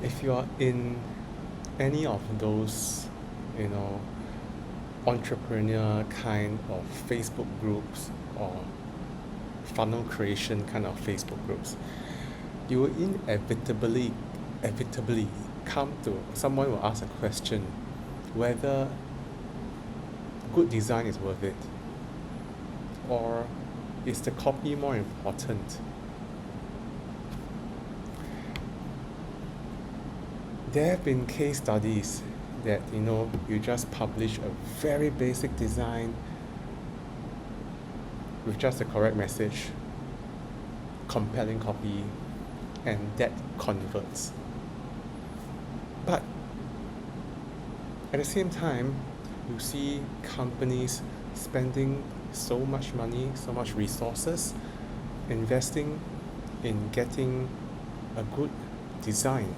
if you are in any of those, you know, entrepreneur kind of Facebook groups or funnel creation kind of Facebook groups, you will inevitably come to someone will ask a question whether good design is worth it, or is the copy more important. There have been case studies that you just publish a very basic design with just the correct message, compelling copy, and that converts. But at the same time, you see companies spending so much money, so much resources, investing in getting a good design,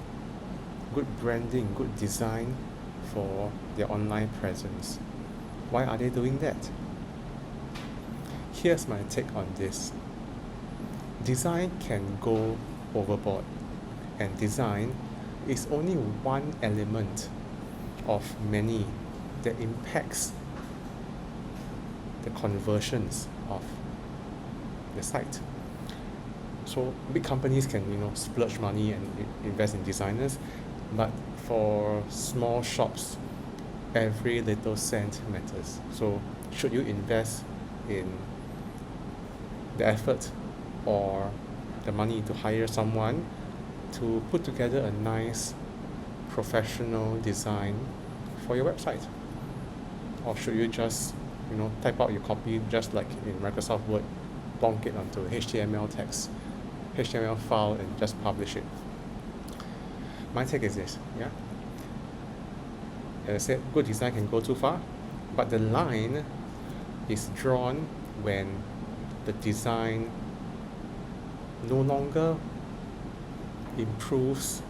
good branding, good design for their online presence. Why are they doing that? Here's my take on this. Design can go overboard, and design is only one element of many that impacts the conversions of the site. So big companies can splurge money and invest in designers, but for small shops, every little cent matters. So should you invest in the effort or the money to hire someone to put together a nice professional design for your website? Or should you just type out your copy just like in Microsoft Word, bonk it onto HTML file and just publish it? My take is this, as I said, good design can go too far, but the line is drawn when the design no longer improves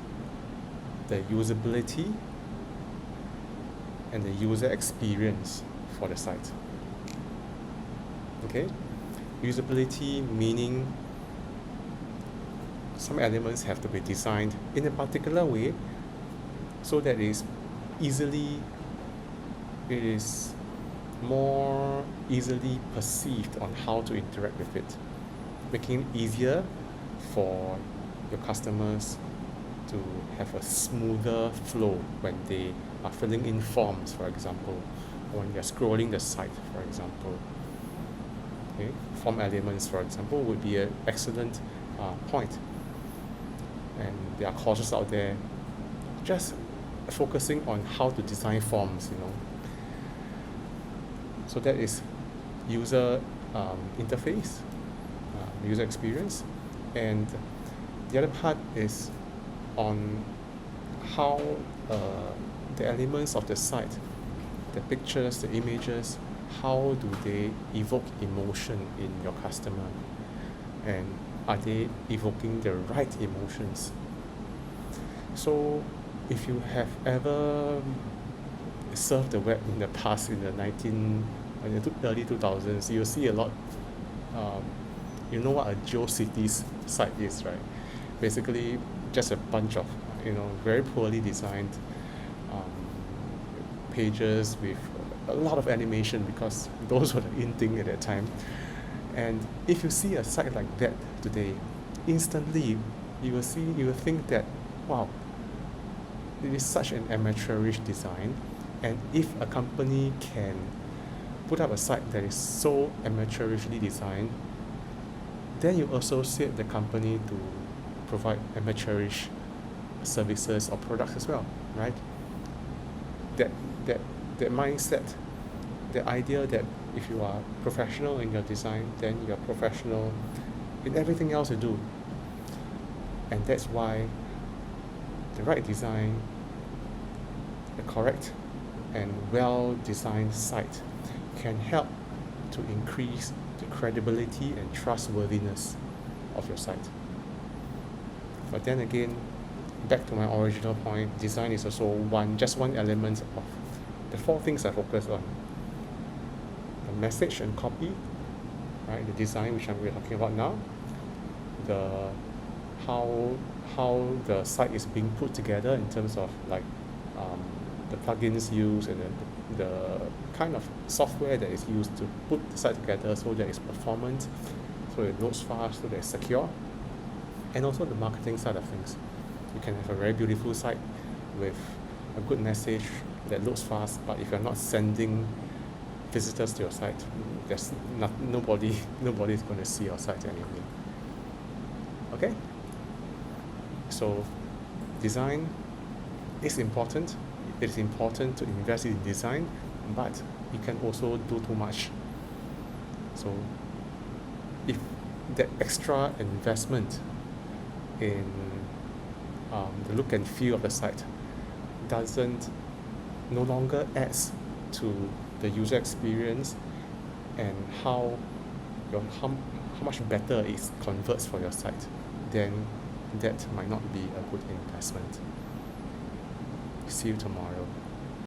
the usability and the user experience for the site. Okay? Usability meaning some elements have to be designed in a particular way so that it is more easily perceived on how to interact with it, making it easier for your customers to have a smoother flow when they are filling in forms, for example, or when they're scrolling the site, for example. Okay? Form elements, for example, would be an excellent point. And there are courses out there just focusing on how to design forms, So that is user interface, user experience, and the other part is on how the elements of the site, the pictures, the images, how do they evoke emotion in your customer, and are they evoking the right emotions? So if you have ever surfed the web in the past, in the early 2000s, you'll see a lot. You know what a GeoCities site is, right? Basically, just a bunch of very poorly designed pages with a lot of animation, because those were the in thing at that time. And if you see a site like that today, instantly you will think that, wow, it is such an amateurish design. And if a company can put up a site that is so amateurishly designed, then you associate the company to provide amateurish services or products as well, right? That mindset, the idea that if you are professional in your design, then you're professional in everything else you do. And that's why the right design, the correct and well-designed site can help to increase the credibility and trustworthiness of your site. But then again, back to my original point, design is also just one element of the four things I focus on. The message and copy, right? The design, which we're talking about now. How how the site is being put together in terms of like the plugins used and the kind of software that is used to put the site together so that it's performant, so it loads fast, so that it's secure, and also the marketing side of things. You can have a very beautiful site with a good message that loads fast, but if you're not sending visitors to your site, there's nobody is going to see your site anyway. Okay, so design is important. It is important to invest in design, but you can also do too much. So if that extra investment in the look and feel of the site no longer adds to the user experience and how much better it converts for your site, then that might not be a good investment. See you tomorrow.